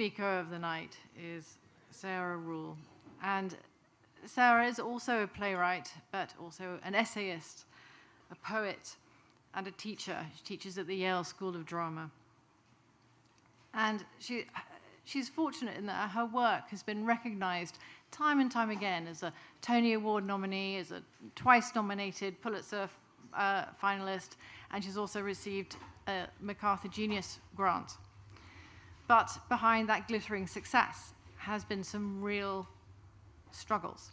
speaker of the night is Sarah Ruhl. And Sarah is also a playwright, but also an essayist, a poet, and a teacher. She teaches at the Yale School of Drama. And she's fortunate in that her work has been recognized time and time again as a Tony Award nominee, as a twice-nominated Pulitzer finalist, and she's also received a MacArthur Genius Grant. But behind that glittering success has been some real struggles.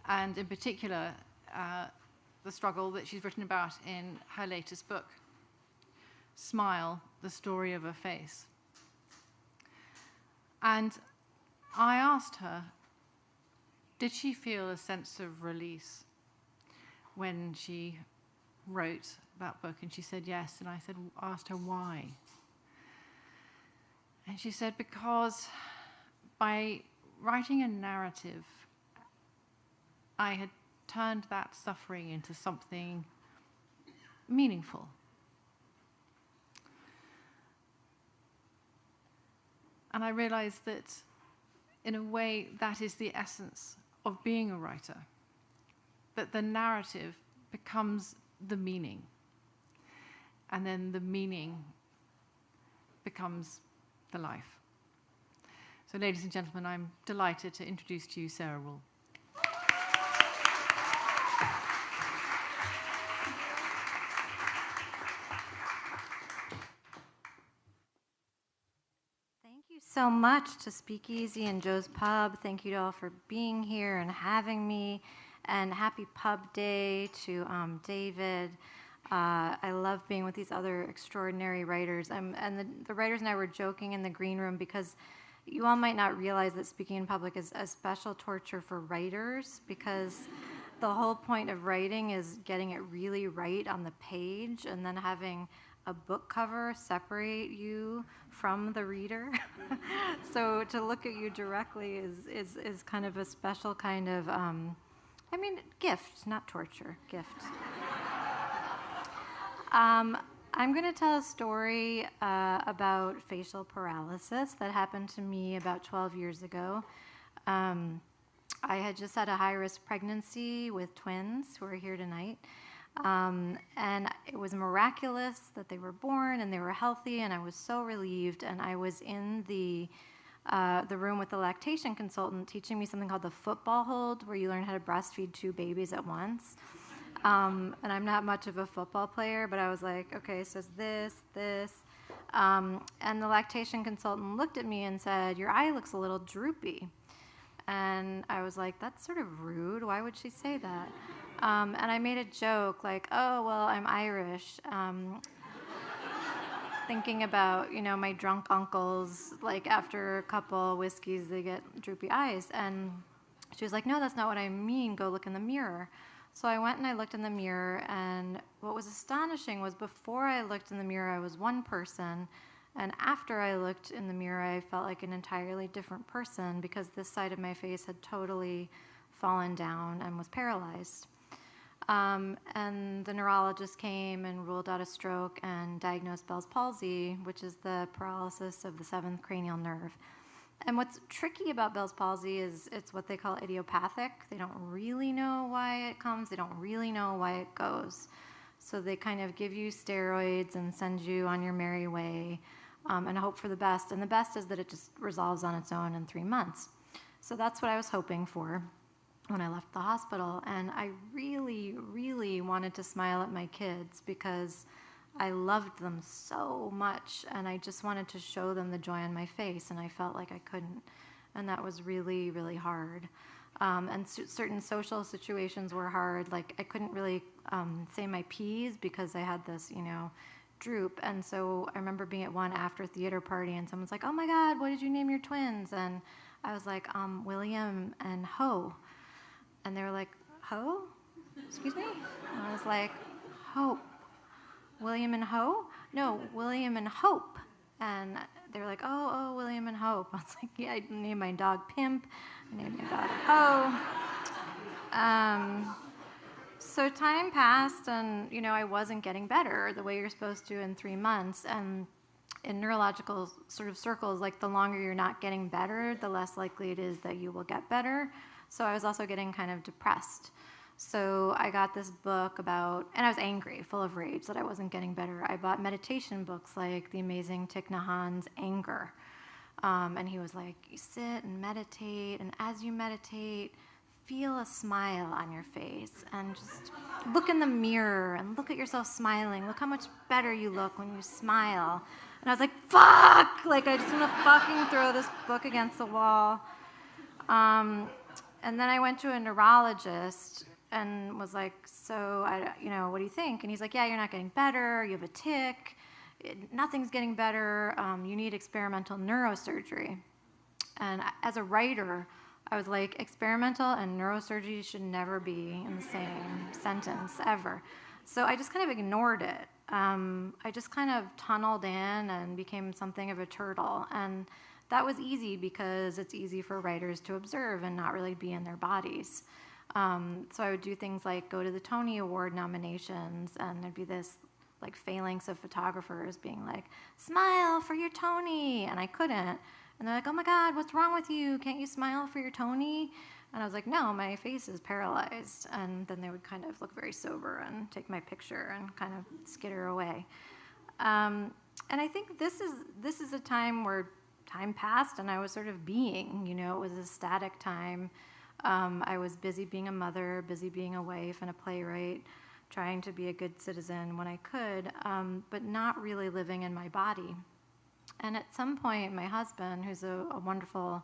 And in particular, the struggle that she's written about in her latest book, Smile, The Story of a Face. And I asked her, did she feel a sense of release when she wrote that book? And she said yes, and I asked her why. And she said, because by writing a narrative, I had turned that suffering into something meaningful. And I realized that, in a way, that is the essence of being a writer, that the narrative becomes the meaning, and then the meaning becomes the life. So, ladies and gentlemen, I'm delighted to introduce to you Sarah Ruhl. Thank you so much to Speakeasy and Joe's Pub. Thank you to all for being here and having me. And happy Pub Day to David. I love being with these other extraordinary writers. And the writers and I were joking in the green room because you all might not realize that speaking in public is a special torture for writers, because the whole point of writing is getting it really right on the page and then having a book cover separate you from the reader. So to look at you directly is kind of a special kind of, gift, not torture, gift. I'm going to tell a story about facial paralysis that happened to me about 12 years ago. I had just had a high-risk pregnancy with twins who are here tonight. And it was miraculous that they were born and they were healthy, and I was so relieved. And I was in the room with the lactation consultant teaching me something called the football hold, where you learn how to breastfeed two babies at once. And I'm not much of a football player, but I was like, okay, so it's this. And the lactation consultant looked at me and said, "Your eye looks a little droopy." And I was like, that's sort of rude. Why would she say that? And I made a joke like, oh, well, I'm Irish. Thinking about, my drunk uncles, like after a couple whiskeys, they get droopy eyes. And she was like, no, that's not what I mean. Go look in the mirror. So I went and I looked in the mirror, and what was astonishing was before I looked in the mirror, I was one person, and after I looked in the mirror, I felt like an entirely different person, because this side of my face had totally fallen down and was paralyzed. And the neurologist came and ruled out a stroke and diagnosed Bell's palsy, which is the paralysis of the seventh cranial nerve. And what's tricky about Bell's palsy is it's what they call idiopathic. They don't really know why it comes. They don't really know why it goes. So they kind of give you steroids and send you on your merry way and hope for the best. And the best is that it just resolves on its own in 3 months. So that's what I was hoping for when I left the hospital. And I really, really wanted to smile at my kids because I loved them so much, and I just wanted to show them the joy on my face, and I felt like I couldn't, and that was really, really hard. And certain social situations were hard, like I couldn't really say my P's because I had this, droop, and so I remember being at one after theater party, and someone's like, oh my God, what did you name your twins? And I was like, William and Ho, and they were like, Ho? Excuse me? And I was like, Hope. William and Ho? No, William and Hope. And they were like, oh, William and Hope. I was like, yeah, I named my dog Pimp. I named my dog Ho. So time passed, and, I wasn't getting better the way you're supposed to in 3 months. And in neurological sort of circles, like the longer you're not getting better, the less likely it is that you will get better. So I was also getting kind of depressed. So I got this book about, and I was angry, full of rage that I wasn't getting better. I bought meditation books like the amazing Thich Nhat Hanh's Anger. And he was like, you sit and meditate, and as you meditate, feel a smile on your face and just look in the mirror and look at yourself smiling. Look how much better you look when you smile. And I was like, fuck! Like, I just want to fucking throw this book against the wall. And then I went to a neurologist and was like, so, what do you think? And he's like, yeah, you're not getting better. You have a tic. Nothing's getting better. You need experimental neurosurgery. And as a writer, I was like, experimental and neurosurgery should never be in the same sentence, ever. So I just kind of ignored it. I just kind of tunneled in and became something of a turtle. And that was easy because it's easy for writers to observe and not really be in their bodies. So I would do things like go to the Tony Award nominations, and there'd be this like phalanx of photographers being like, smile for your Tony, and I couldn't. And they're like, oh my God, what's wrong with you? Can't you smile for your Tony? And I was like, no, my face is paralyzed. And then they would kind of look very sober and take my picture and kind of skitter away. And I think this is a time where time passed and I was sort of being, it was a static time. I was busy being a mother, busy being a wife and a playwright, trying to be a good citizen when I could, but not really living in my body. And at some point, my husband, who's a wonderful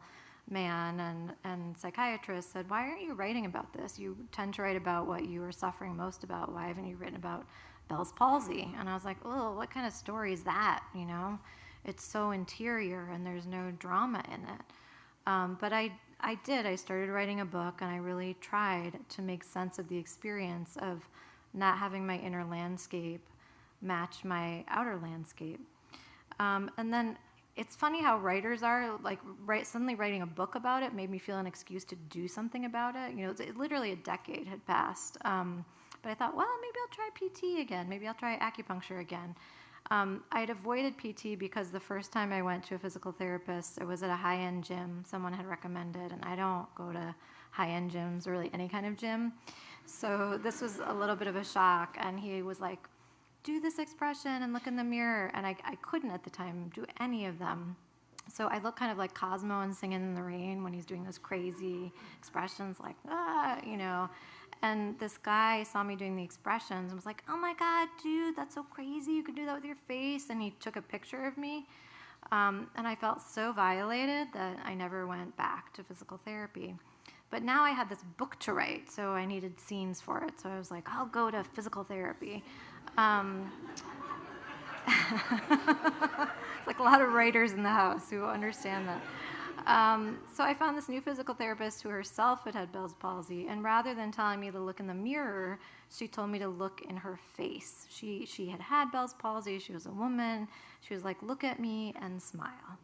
man and psychiatrist, said, why aren't you writing about this? You tend to write about what you are suffering most about. Why haven't you written about Bell's palsy? And I was like, oh, what kind of story is that? It's so interior and there's no drama in it. But I did. I started writing a book, and I really tried to make sense of the experience of not having my inner landscape match my outer landscape. And then it's funny how writers are, like, suddenly writing a book about it made me feel an excuse to do something about it. Literally a decade had passed. But I thought, well, maybe I'll try PT again. Maybe I'll try acupuncture again. I had avoided PT because the first time I went to a physical therapist, it was at a high-end gym someone had recommended, and I don't go to high-end gyms or really any kind of gym. So this was a little bit of a shock, and he was like, do this expression and look in the mirror. And I couldn't at the time do any of them. So I look kind of like Cosmo in Singing in the Rain when he's doing those crazy expressions like, And this guy saw me doing the expressions and was like, oh my God, dude, that's so crazy. You could do that with your face. And he took a picture of me. And I felt so violated that I never went back to physical therapy. But now I had this book to write, so I needed scenes for it. So I was like, I'll go to physical therapy. It's like a lot of writers in the house who understand that. So I found this new physical therapist who herself had Bell's palsy, and rather than telling me to look in the mirror, she told me to look in her face. She had Bell's palsy. She was a woman. She was like, look at me and smile.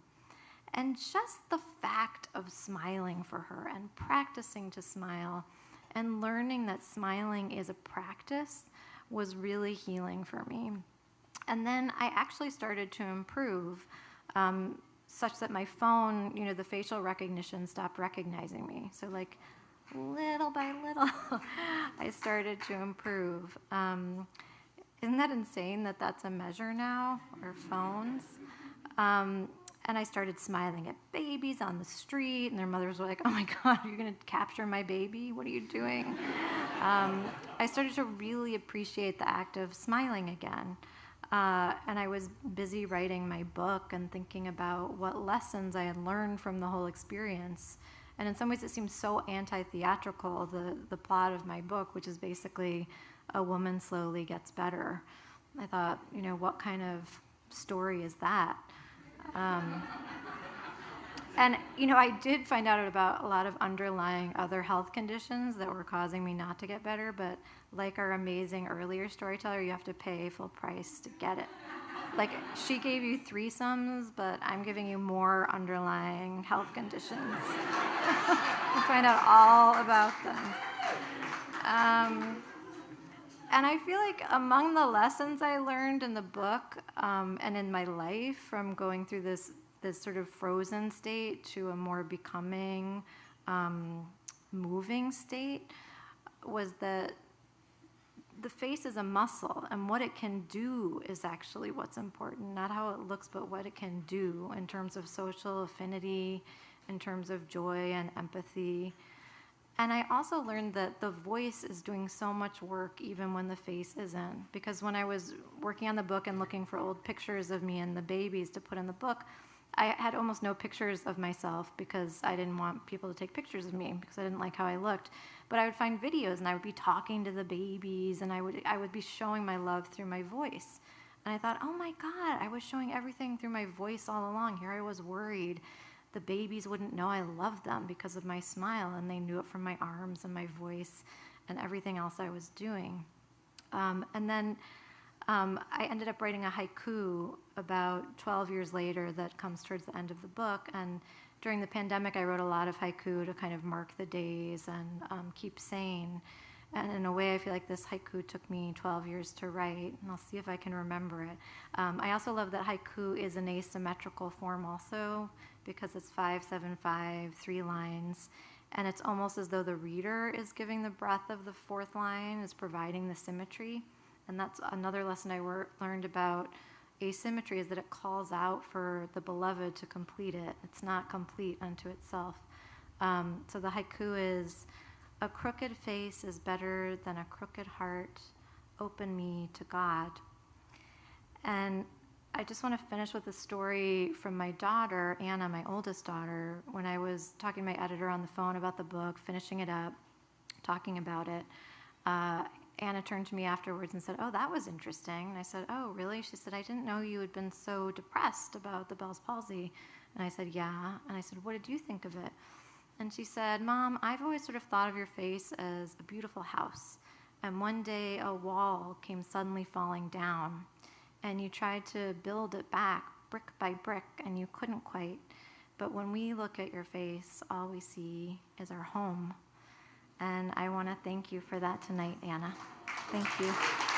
And just the fact of smiling for her and practicing to smile and learning that smiling is a practice was really healing for me. And then I actually started to improve such that my phone, the facial recognition stopped recognizing me. So like little by little, I started to improve. Isn't that insane that that's a measure now, our phones? And I started smiling at babies on the street, and their mothers were like, oh my God, you're going to capture my baby? What are you doing? I started to really appreciate the act of smiling again. And I was busy writing my book and thinking about what lessons I had learned from the whole experience. And in some ways it seems so anti-theatrical, the plot of my book, which is basically a woman slowly gets better. I thought, what kind of story is that? And, I did find out about a lot of underlying other health conditions that were causing me not to get better, but like our amazing earlier storyteller, you have to pay full price to get it. Like, she gave you threesomes, but I'm giving you more underlying health conditions. You find out all about them. And I feel like among the lessons I learned in the book and in my life from going through this sort of frozen state to a more becoming, moving state was that the face is a muscle, and what it can do is actually what's important, not how it looks, but what it can do in terms of social affinity, in terms of joy and empathy. And I also learned that the voice is doing so much work even when the face isn't. Because when I was working on the book and looking for old pictures of me and the babies to put in the book, I had almost no pictures of myself because I didn't want people to take pictures of me because I didn't like how I looked. But I would find videos and I would be talking to the babies and I would be showing my love through my voice. And I thought, oh my God, I was showing everything through my voice all along. Here I was worried the babies wouldn't know I loved them because of my smile, and they knew it from my arms and my voice and everything else I was doing. And then I ended up writing a haiku about 12 years later that comes towards the end of the book. And during the pandemic, I wrote a lot of haiku to kind of mark the days and keep sane. And in a way, I feel like this haiku took me 12 years to write, and I'll see if I can remember it. I also love that haiku is an asymmetrical form also, because it's 5, 7, 5, 3 lines. And it's almost as though the reader is giving the breath of the fourth line, is providing the symmetry. And that's another lesson I learned about asymmetry, is that it calls out for the beloved to complete it. It's not complete unto itself. So the haiku is, a crooked face is better than a crooked heart. Open me to God. And I just want to finish with a story from my daughter, Anna, my oldest daughter. When I was talking to my editor on the phone about the book, finishing it up, talking about it, Anna turned to me afterwards and said, oh, that was interesting. And I said, oh, really? She said, I didn't know you had been so depressed about the Bell's palsy. And I said, yeah. And I said, what did you think of it? And she said, Mom, I've always sort of thought of your face as a beautiful house. And one day a wall came suddenly falling down. And you tried to build it back brick by brick, and you couldn't quite. But when we look at your face, all we see is our home. And I want to thank you for that tonight, Anna. Thank you.